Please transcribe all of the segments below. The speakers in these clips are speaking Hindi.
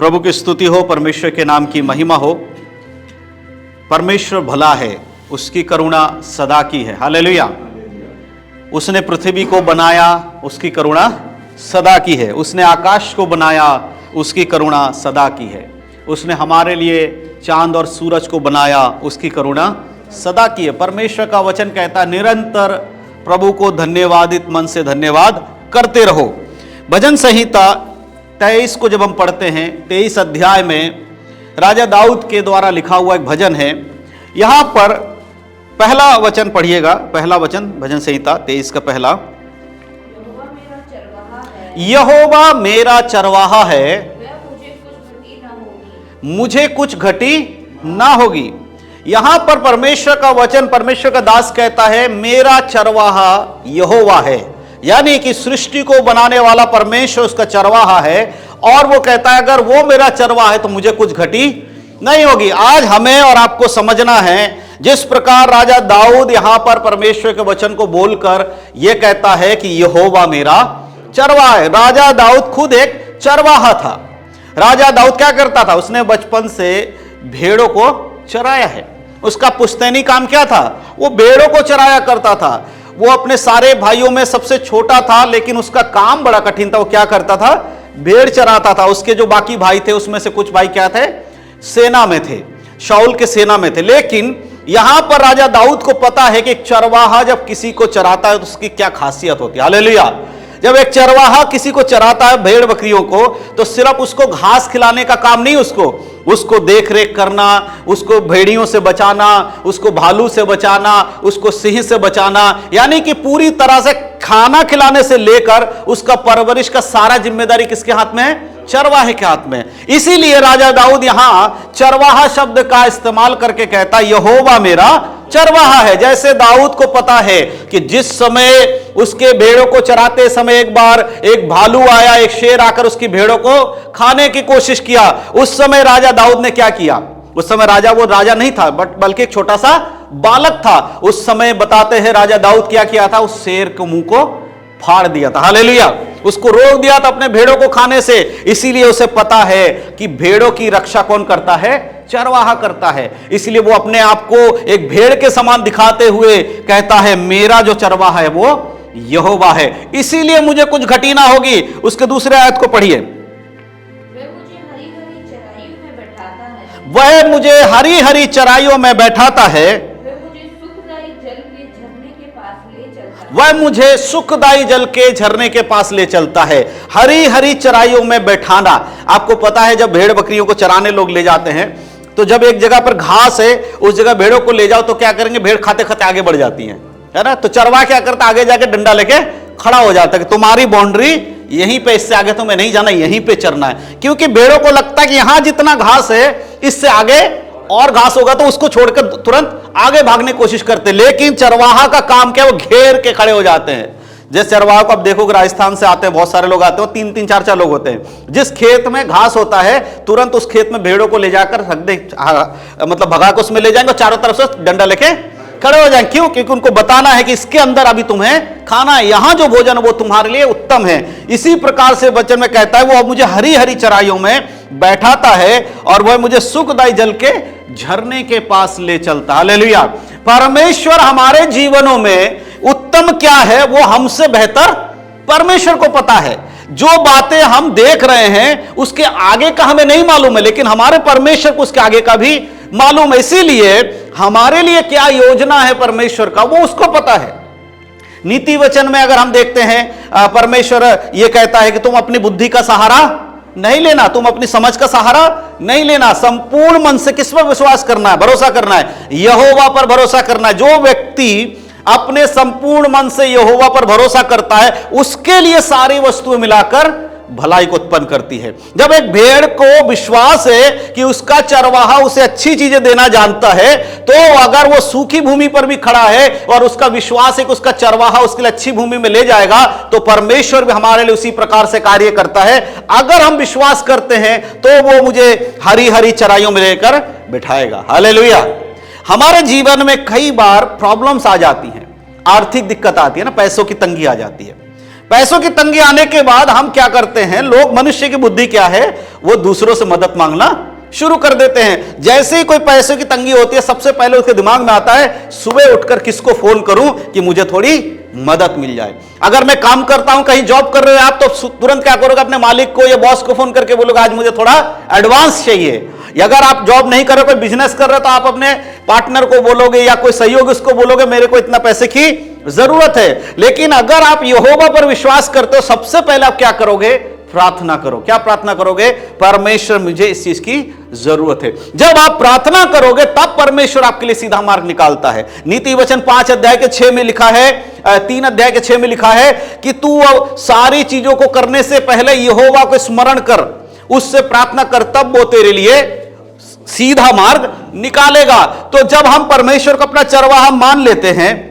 प्रभु की स्तुति हो, परमेश्वर के नाम की महिमा हो। परमेश्वर भला है, उसकी करुणा सदा की है। हालेलुया। उसने पृथ्वी को बनाया, उसकी करुणा सदा की है। उसने आकाश को बनाया, उसकी करुणा सदा की है। उसने हमारे लिए चांद और सूरज को बनाया, उसकी करुणा सदा की है। परमेश्वर का वचन कहता है निरंतर प्रभु को धन्यवादित मन से धन्यवाद करते रहो। भजन संहिता 23 को जब हम पढ़ते हैं, 23 अध्याय में राजा दाऊद के द्वारा लिखा हुआ एक भजन है। यहां पर पहला वचन पढ़िएगा, पहला वचन भजन संहिता 23 का पहला। यहोवा मेरा चरवाहा है, मुझे कुछ घटी ना होगी। यहां पर परमेश्वर का वचन, परमेश्वर का दास कहता है मेरा चरवाहा यहोवा है, यानी कि सृष्टि को बनाने वाला परमेश्वर उसका चरवाहा है। और वो कहता है अगर वो मेरा चरवाहा है तो मुझे कुछ घटी नहीं होगी। आज हमें और आपको समझना है, जिस प्रकार राजा दाऊद यहां पर परमेश्वर के वचन को बोलकर यह कहता है कि यहोवा मेरा चरवाहा है। राजा दाऊद खुद एक चरवाहा था। राजा दाऊद क्या करता था? उसने बचपन से भेड़ों को चराया है। उसका पुश्तैनी काम क्या था? वो भेड़ों को चराया करता था। वो अपने सारे भाइयों में सबसे छोटा था, लेकिन उसका काम बड़ा कठिन था। वो क्या करता था? भेड़ चराता था। उसके जो बाकी भाई थे उसमें से कुछ भाई क्या थे? सेना में थे, शाऊल के सेना में थे। लेकिन यहां पर राजा दाऊद को पता है कि एक चरवाहा जब किसी को चराता है तो उसकी क्या खासियत होती है। हालेलुया। जब एक चरवाहा किसी को चराता है, भेड़ बकरियों को, तो सिर्फ उसको घास खिलाने का काम नहीं, उसको देख रेख करना, उसको भेड़ियों से बचाना, उसको भालू से बचाना, उसको सिंह से बचाना, यानी कि पूरी तरह से खाना खिलाने से लेकर उसका परवरिश का सारा जिम्मेदारी किसके हाथ में है? चरवाहे के हाथ में। इसीलिए राजा दाऊद यहां चरवाहा शब्द का इस्तेमाल करके कहता यहोवा मेरा चरवाहा है। जैसे दाऊद को पता है कि जिस समय उसके भेड़ों को चराते समय एक बार एक भालू आया, एक शेर आकर उसकी भेड़ों को खाने की कोशिश किया, उस समय राजा दाऊद ने क्या किया? उस समय वो राजा नहीं था, बल्कि एक छोटा सा बालक था। उस समय बताते हैं राजा दाऊद क्या किया था? उस शेर के मुंह को फाड़ दिया था। हालेलुया। उसको रोक दिया था अपने भेड़ों को खाने से। इसीलिए उसे पता है कि भेड़ों की रक्षा कौन करता है? चरवाहा करता है। इसलिए वो अपने आप को एक भेड़ के समान दिखाते हुए कहता है मेरा जो चरवाहा है वो यहोवा है, इसीलिए मुझे कुछ घटी ना होगी। उसके दूसरे आयत को पढ़िए। वह मुझे हरी हरी चराइयों में बैठाता है, वह मुझे सुखदाई जल के झरने के पास ले चलता है। हरी हरी चराइयों में बैठाना। आपको पता है जब भेड़ बकरियों को चराने लोग ले जाते हैं तो जब एक जगह पर घास है उस जगह भेड़ों को ले जाओ तो क्या करेंगे? भेड़ खाते खाते आगे बढ़ जाती हैं, है ना। तो चरवा क्या करता? आगे जाके डंडा लेके खड़ा हो जाता है कि तुम्हारी बाउंड्री यहीं पे, इससे आगे तुम्हें नहीं जाना, यहीं पे चरना है। क्योंकि भेड़ों को लगता है कि यहां जितना घास है इससे आगे और घास होगा तो उसको छोड़कर तुरंत आगे भागने की कोशिश करते। लेकिन चरवाहा का काम क्या? वो घेर के खड़े हो जाते हैं। जिस चरवाहा को आप देखोगे राजस्थान से आते हैं, बहुत सारे लोग आते हैं, 3-3 4-4 लोग होते हैं। जिस खेत में घास होता है तुरंत उस खेत में भेड़ों को ले जाकर मतलब भगा कर उसमें ले जाएंगे, चारों तरफ से डंडा लेके खड़े हो जाएंगे। क्यों? क्योंकि उनको बताना है कि इसके अंदर अभी तुम्हें खाना है, यहां जो भोजन है वो तुम्हारे लिए उत्तम है। इसी प्रकार से वचन में कहता है वो मुझे हरी हरी चराइयों में बैठाता है और वह मुझे सुखदाई जल के झरने के पास ले चलता। हालेलुया। परमेश्वर हमारे जीवनों में उत्तम क्या है वो हमसे बेहतर परमेश्वर को पता है। जो बातें हम देख रहे हैं उसके आगे का हमें नहीं मालूम है, लेकिन हमारे परमेश्वर को उसके आगे का भी मालूम है। इसीलिए हमारे लिए क्या योजना है परमेश्वर का वो उसको पता है। नीति वचन में अगर हम देखते हैं परमेश्वर यह कहता है कि तुम अपनी बुद्धि का सहारा नहीं लेना, तुम अपनी समझ का सहारा नहीं लेना, संपूर्ण मन से किस पर विश्वास करना है? भरोसा करना है, यहोवा पर भरोसा करना है। जो व्यक्ति अपने संपूर्ण मन से यहोवा पर भरोसा करता है उसके लिए सारी वस्तुएं मिलाकर भलाई को उत्पन्न करती है। जब एक भेड़ को विश्वास है कि उसका चरवाहा उसे अच्छी चीजें देना जानता है, तो अगर वो सूखी भूमि पर भी खड़ा है और उसका विश्वास है कि उसका चरवाहा उसके लिए अच्छी भूमि में ले जाएगा, तो परमेश्वर भी हमारे लिए उसी प्रकार से कार्य करता है। अगर हम विश्वास करते हैं तो वो मुझे हरी हरी चराइयों में लेकर बिठाएगा। हालेलुया। हमारे जीवन में कई बार प्रॉब्लम्स आ जाती हैं, आर्थिक दिक्कत आती है ना, पैसों की तंगी आ जाती है। पैसों की तंगी आने के बाद हम क्या करते हैं, लोग, मनुष्य की बुद्धि क्या है, वो दूसरों से मदद मांगना शुरू कर देते हैं। जैसे ही कोई पैसों की तंगी होती है, सबसे पहले उसके दिमाग में आता है सुबह उठकर किसको फोन करूं कि मुझे थोड़ी मदद मिल जाए। अगर मैं काम करता हूं, कहीं जॉब कर रहे हो आप, तो तुरंत क्या करोगे, अपने मालिक को या बॉस को फोन करके बोलोगे आज मुझे थोड़ा एडवांस चाहिए। या अगर आप जॉब नहीं कर रहे, कोई बिजनेस कर रहे हो, तो आप अपने पार्टनर को बोलोगे या कोई सहयोगी उसको बोलोगे मेरे को इतना पैसे की जरूरत है। लेकिन अगर आप यहोवा पर विश्वास करते हो, सबसे पहले आप क्या करोगे, प्रार्थना करो। क्या प्रार्थना करोगे, परमेश्वर मुझे इस चीज की जरूरत है। जब आप प्रार्थना करोगे तब परमेश्वर आपके लिए सीधा मार्ग निकालता है। नीति वचन 5 अध्याय के 6 में लिखा है, 3 अध्याय के 6 में लिखा है कि तू सारी चीजों को करने से पहले यहोवा को स्मरण कर, उससे प्रार्थना कर, तब वो तेरे लिए सीधा मार्ग निकालेगा। तो जब हम परमेश्वर को अपना चरवाहा मान लेते हैं,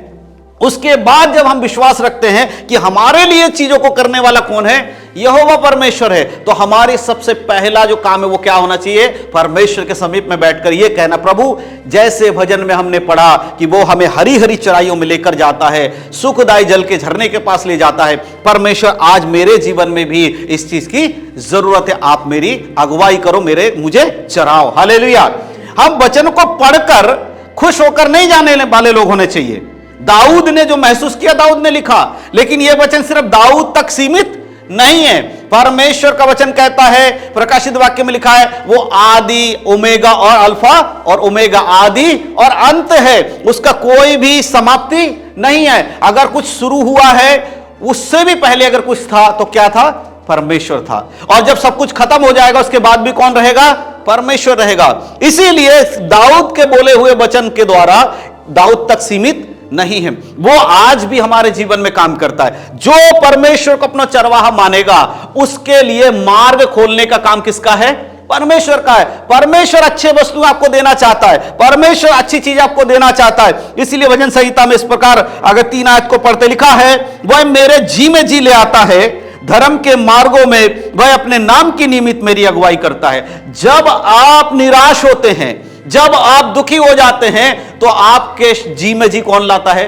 उसके बाद जब हम विश्वास रखते हैं कि हमारे लिए चीजों को करने वाला कौन है, यहोवा परमेश्वर है, तो हमारी सबसे पहला जो काम है वो क्या होना चाहिए, परमेश्वर के समीप में बैठकर ये कहना, प्रभु जैसे भजन में हमने पढ़ा कि वो हमें हरी हरी चराइयों में लेकर जाता है, सुखदायी जल के झरने के पास ले जाता है। परमेश्वर आज मेरे जीवन में भी इस चीज की जरूरत है, आप मेरी अगुवाई करो, मुझे चराओ। हालेलुया। हम वचन को पढ़कर खुश होकर नहीं जाने वाले लोग होने चाहिए। दाऊद ने जो महसूस किया, दाऊद ने लिखा, लेकिन यह वचन सिर्फ दाऊद तक सीमित नहीं है। परमेश्वर का वचन कहता है, प्रकाशित वाक्य में लिखा है, वो आदि ओमेगा और अल्फा और ओमेगा, आदि और अंत है, उसका कोई भी समाप्ति नहीं है। अगर कुछ शुरू हुआ है, उससे भी पहले अगर कुछ था तो क्या था, परमेश्वर था। और जब सब कुछ खत्म हो जाएगा उसके बाद भी कौन रहेगा, परमेश्वर रहेगा। इसीलिए दाऊद के बोले हुए वचन के द्वारा दाऊद तक सीमित नहीं है, वो आज भी हमारे जीवन में काम करता है। जो परमेश्वर को अपना चरवाहा मानेगा, उसके लिए मार्ग खोलने का काम किसका है, परमेश्वर का है। परमेश्वर अच्छे वस्तु आपको देना चाहता है, परमेश्वर अच्छी चीज आपको देना चाहता है। इसलिए भजन संहिता में इस प्रकार अगर 3 आयत को पढ़ते लिखा है, वह मेरे जी में जी ले आता है, धर्म के मार्गों में वह अपने नाम की निमित्त मेरी अगुवाई करता है। जब आप निराश होते हैं, जब आप दुखी हो जाते हैं, तो आपके जी में जी कौन लाता है,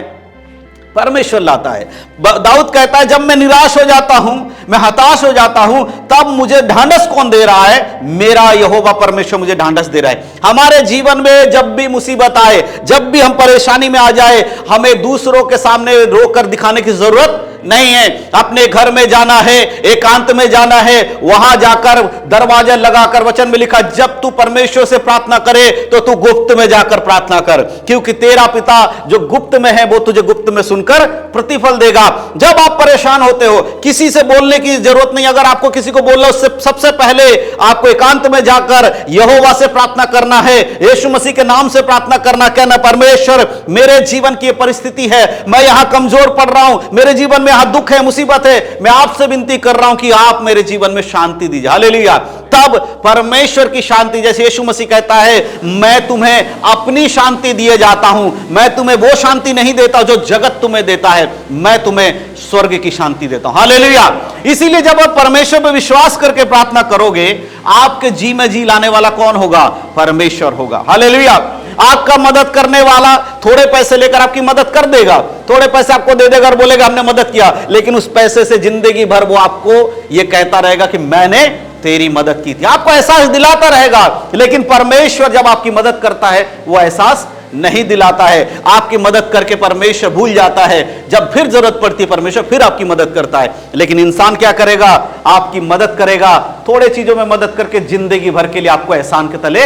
परमेश्वर लाता है। दाऊद कहता है, जब मैं निराश हो जाता हूं, मैं हताश हो जाता हूं, तब मुझे ढांढस कौन दे रहा है, मेरा यहोवा परमेश्वर मुझे ढांढस दे रहा है। हमारे जीवन में जब भी मुसीबत आए, जब भी हम परेशानी में आ जाए, हमें दूसरों के सामने रोकर दिखाने की जरूरत नहीं है। अपने घर में जाना है, एकांत में जाना है, वहां जाकर दरवाजा लगाकर, वचन में लिखा, जब तू परमेश्वर से प्रार्थना करे तो तू गुप्त में जाकर प्रार्थना कर, क्योंकि तेरा पिता जो गुप्त में है वो तुझे गुप्त में सुनकर प्रतिफल देगा। जब आप परेशान होते हो, किसी से बोलने की जरूरत नहीं। अगर आपको किसी को बोलना, उससे सबसे पहले आपको एकांत में जाकर यहोवा से प्रार्थना करना है, यीशु मसीह के नाम से प्रार्थना करना, कहना, परमेश्वर मेरे जीवन की परिस्थिति है, मैं यहां कमजोर पड़ रहा हूं, मेरे जीवन में यहां दुख है, मुसीबत है, मैं आपसे विनती कर रहा हूं कि आप मेरे जीवन में शांति दीजिए। हालेलुया। तब परमेश्वर की शांति, जैसे यीशु मसीह कहता है, मैं तुम्हें अपनी शांति दिए जाता हूं, मैं तुम्हें वो शांति नहीं देता जो जगत तुम्हें देता है, मैं तुम्हें स्वर्ग की शांति देता हूं। हालेलुया। इसीलिए जब आप परमेश्वर पर विश्वास करके प्रार्थना करोगे, आपके जी में जी लाने वाला कौन होगा, परमेश्वर होगा। हालेलुया। आपका मदद करने वाला थोड़े पैसे लेकर आपकी मदद कर देगा, थोड़े पैसे आपको दे देगा और बोलेगा हमने मदद किया, लेकिन उस पैसे से जिंदगी भर वो आपको ये कहता रहेगा कि मैंने तेरी मदद की थी। आपको एहसास दिलाता रहेगा, लेकिन परमेश्वर जब आपकी मदद करता है वो एहसास नहीं दिलाता है। आपकी मदद करके परमेश्वर भूल जाता है, जब फिर जरूरत पड़ती है परमेश्वर फिर आपकी मदद करता है। लेकिन इंसान क्या करेगा, आपकी मदद करेगा, थोड़े चीजों में मदद करके जिंदगी भर के लिए आपको एहसान के तले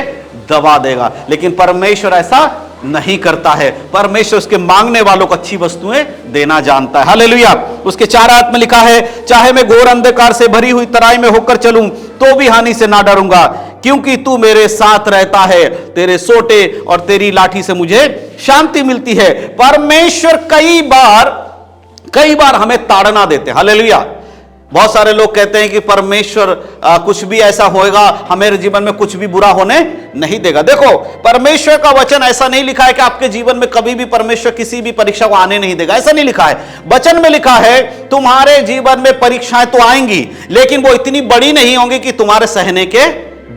दबा देगा। लेकिन परमेश्वर ऐसा नहीं करता है। परमेश्वर उसके मांगने वालों को अच्छी वस्तुएं देना जानता है। हालेलुया। उसके 4 आयत में लिखा है, चाहे मैं घोर अंधकार से भरी हुई तराई में होकर चलूं तो भी हानि से ना डरूंगा, क्योंकि तू मेरे साथ रहता है, तेरे सोटे और तेरी लाठी से मुझे शांति मिलती है। परमेश्वर कई बार हमें ताड़ना देते हैं। हालेलुया। बहुत सारे लोग कहते हैं कि परमेश्वर कुछ भी ऐसा होएगा, हमारे जीवन में कुछ भी बुरा होने नहीं देगा। देखो, परमेश्वर का वचन ऐसा नहीं लिखा है कि आपके जीवन में कभी भी परमेश्वर किसी भी परीक्षा को आने नहीं देगा, ऐसा नहीं लिखा है। वचन में लिखा है तुम्हारे जीवन में परीक्षाएं तो आएंगी, लेकिन वो इतनी बड़ी नहीं होंगी कि तुम्हारे सहने के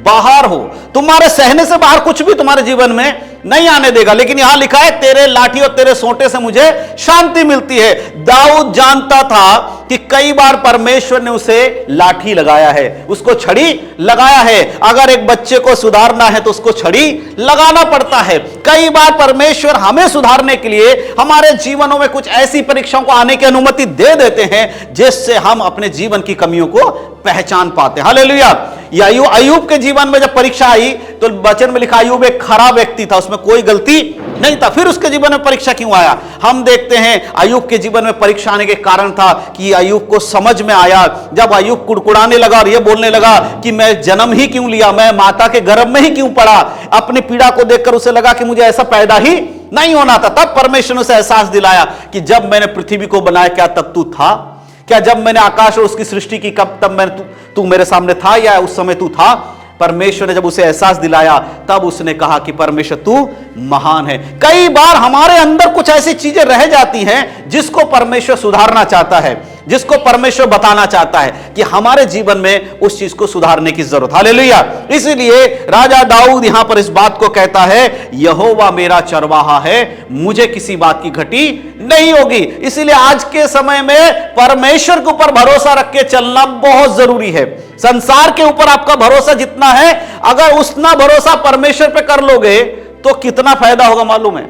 बाहर हो। तुम्हारे सहने से बाहर कुछ भी तुम्हारे जीवन में नहीं आने देगा। लेकिन यहां लिखा है तेरे लाठी और तेरे सोंटे से मुझे शांति मिलती है। दाऊद जानता था कि कई बार परमेश्वर ने उसे लाठी लगाया है, उसको छड़ी लगाया है। अगर एक बच्चे को सुधारना है तो उसको छड़ी लगाना पड़ता है। कई बार परमेश्वर हमें सुधारने के लिए हमारे जीवनों में कुछ ऐसी परीक्षाओं को आने की अनुमति दे देते हैं जिससे हम अपने जीवन की कमियों को पहचान पाते हैं। हालेलुया। अय्यूब के जीवन में जब परीक्षा आई तो वचन में लिखा अय्यूब एक खरा व्यक्ति था, उसमें कोई गलती नहीं था। फिर उसके जीवन में परीक्षा क्यों आया? हम देखते हैं अय्यूब के जीवन में परीक्षा आने के कारण था कि अय्यूब को समझ में आया, जब अय्यूब कुड़कुड़ाने लगा और यह बोलने लगा कि मैं जन्म ही क्यों लिया, मैं माता के गर्भ में ही क्यों पड़ा। अपनी पीड़ा को देखकर उसे लगा कि मुझे ऐसा पैदा ही नहीं होना था। तब परमेश्वर ने उसे एहसास दिलाया कि जब मैंने पृथ्वी को बनाया क्या तब तू था? क्या जब मैंने आकाश और उसकी सृष्टि की कब तब मैं तू मेरे सामने था या उस समय तू था? परमेश्वर ने जब उसे एहसास दिलाया तब उसने कहा कि परमेश्वर तू महान है। कई बार हमारे अंदर कुछ ऐसी चीजें रह जाती हैं जिसको परमेश्वर सुधारना चाहता है, जिसको परमेश्वर बताना चाहता है कि हमारे जीवन में उस चीज को सुधारने की जरूरत। हालेलुया। इसीलिए राजा दाऊद यहां पर इस बात को कहता है यहोवा मेरा चरवाहा है, मुझे किसी बात की घटी नहीं होगी। इसीलिए आज के समय में परमेश्वर के ऊपर भरोसा रख के चलना बहुत जरूरी है। संसार के ऊपर आपका भरोसा जितना है, अगर उतना भरोसा परमेश्वर पे कर लोगे तो कितना फायदा होगा मालूम है?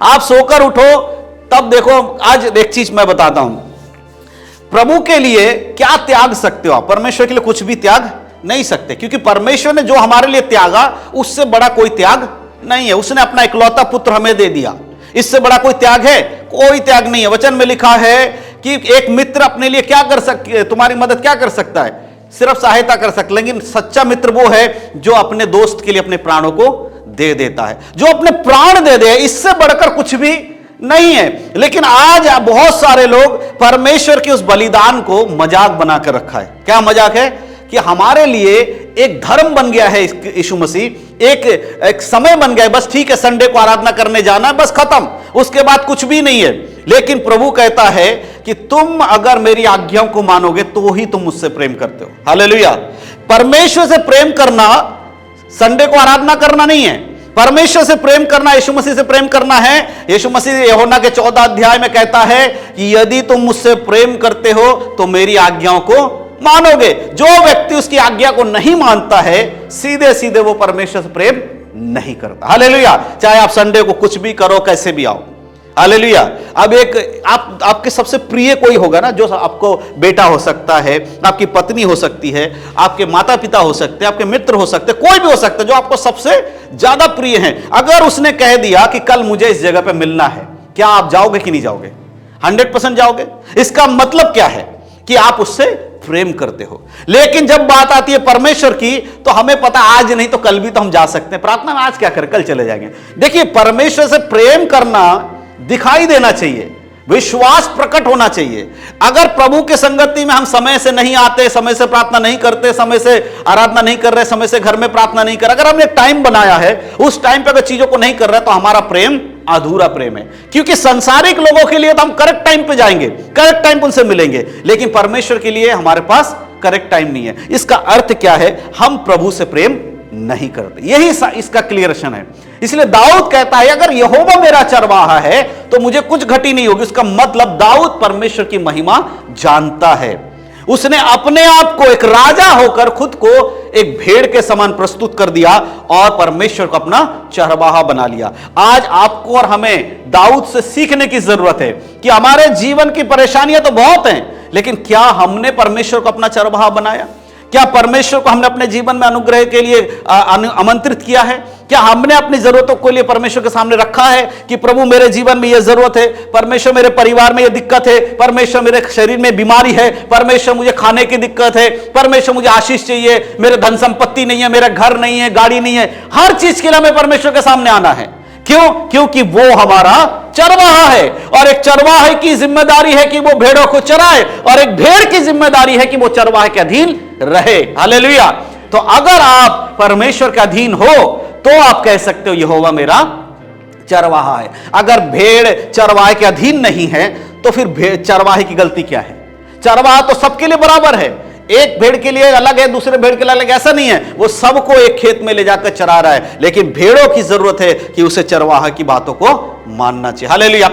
आप सोकर उठो तब देखो, आज एक चीज मैं बताता हूं, प्रभु के लिए क्या त्याग सकते हो आप? परमेश्वर के लिए कुछ भी त्याग नहीं सकते, क्योंकि परमेश्वर ने जो हमारे लिए त्यागा उससे बड़ा कोई त्याग नहीं है। उसने अपना इकलौता पुत्र हमें दे दिया, इससे बड़ा कोई त्याग है? कोई त्याग नहीं है। वचन में लिखा है कि एक मित्र अपने लिए क्या कर सकते, तुम्हारी मदद क्या कर सकता है? सिर्फ सहायता कर सकता। लेकिन सच्चा मित्र वो है जो अपने दोस्त के लिए अपने प्राणों को दे देता है, जो अपने प्राण दे दे। इससे बढ़कर कुछ भी नहीं है। लेकिन आज बहुत सारे लोग परमेश्वर के उस बलिदान को मजाक बनाकर रखा है। क्या मजाक है? कि हमारे लिए एक धर्म बन गया है यीशु मसीह, एक समय बन गया है, बस ठीक है संडे को आराधना करने जाना है, बस खत्म, उसके बाद कुछ भी नहीं है। लेकिन प्रभु कहता है कि तुम अगर मेरी आज्ञाओं को मानोगे तो ही तुम मुझसे प्रेम करते हो। हालेलुया। परमेश्वर से प्रेम करना संडे को आराधना करना नहीं है। परमेश्वर से प्रेम करना यीशु मसीह से प्रेम करना है। यीशु मसीह यूहन्ना के 14 अध्याय में कहता है कि यदि तुम मुझसे प्रेम करते हो तो मेरी आज्ञाओं को मानोगे। जो व्यक्ति उसकी आज्ञा को नहीं मानता है सीधे सीधे वो परमेश्वर से प्रेम नहीं करता। हालेलुया। चाहे आप संडे को कुछ भी करो, कैसे भी आओ। हालेलुया। अब एक आपके सबसे प्रिय कोई होगा ना, जो आपको बेटा हो सकता है, आपकी पत्नी हो सकती है, आपके माता पिता हो सकते हैं, आपके मित्र हो सकते हैं, कोई भी हो सकता है जो आपको सबसे ज्यादा प्रिय है। अगर उसने कह दिया कि कल मुझे इस जगह पे मिलना है, क्या आप जाओगे कि नहीं जाओगे? 100% जाओगे। इसका मतलब क्या है? कि आप उससे प्रेम करते हो। लेकिन जब बात आती है परमेश्वर की तो हमें पता आज नहीं तो कल भी तो हम जा सकते हैं। प्रार्थना में आज क्या करें, कल चले जाएंगे। देखिए, परमेश्वर से प्रेम करना दिखाई देना चाहिए, विश्वास प्रकट होना चाहिए। अगर प्रभु के संगति में हम समय से नहीं आते, समय से प्रार्थना नहीं करते, समय से आराधना नहीं कर रहे, समय से घर में प्रार्थना नहीं कर, अगर हमने टाइम बनाया है उस टाइम पे अगर चीजों को नहीं कर रहे तो हमारा प्रेम अधूरा प्रेम है। क्योंकि सांसारिक लोगों के लिए तो हम करेक्ट टाइम पे जाएंगे, करेक्ट टाइम उनसे मिलेंगे, लेकिन परमेश्वर के लिए हमारे पास करेक्ट टाइम नहीं है। इसका अर्थ क्या है? हम प्रभु से प्रेम नहीं करते। यही इसका क्लियरेशन है। इसलिए दाऊद कहता है अगर यहोवा मेरा चरवाहा है तो मुझे कुछ घटी नहीं होगी। उसका मतलब दाऊद परमेश्वर की महिमा जानता है। उसने अपने आप को एक राजा होकर खुद को एक भेड़ के समान प्रस्तुत कर दिया और परमेश्वर को अपना चरवाहा बना लिया। आज आपको और हमें दाऊद से सीखने की जरूरत है कि हमारे जीवन की परेशानियां तो बहुत हैं, लेकिन क्या हमने परमेश्वर को अपना चरवाहा बनाया? क्या परमेश्वर को हमने अपने जीवन में अनुग्रह के लिए आमंत्रित किया है? क्या हमने अपनी जरूरतों के लिए परमेश्वर के सामने रखा है कि प्रभु मेरे जीवन में यह जरूरत है, परमेश्वर मेरे परिवार में यह दिक्कत है, परमेश्वर मेरे शरीर में बीमारी है, परमेश्वर मुझे खाने की दिक्कत है, परमेश्वर मुझे आशीष चाहिए, मेरे धन संपत्ति नहीं है, मेरा घर नहीं है, गाड़ी नहीं है। हर चीज के लिए हमें परमेश्वर के सामने आना है। क्यों? क्योंकि वो हमारा चरवाहा है और एक चरवाहे की जिम्मेदारी है कि वो भेड़ों को चराए और एक भेड़ की जिम्मेदारी है कि वो चरवाहे के अधीन रहे। हालेलुया। तो अगर आप परमेश्वर के अधीन हो तो आप कह सकते हो यहोवा मेरा चरवाहा है। अगर भेड़ चरवाहे के अधीन नहीं है तो फिर चरवाहे की गलती क्या है? चरवाहा तो सबके लिए बराबर है। एक भेड़ के लिए अलग है, दूसरे भेड़ के लिए अलग, ऐसा नहीं है। वो सबको एक खेत में ले जाकर चरा रहा है, लेकिन भेड़ों की जरूरत है कि उसे चरवाहा की बातों को मानना चाहिए। हालेलुया।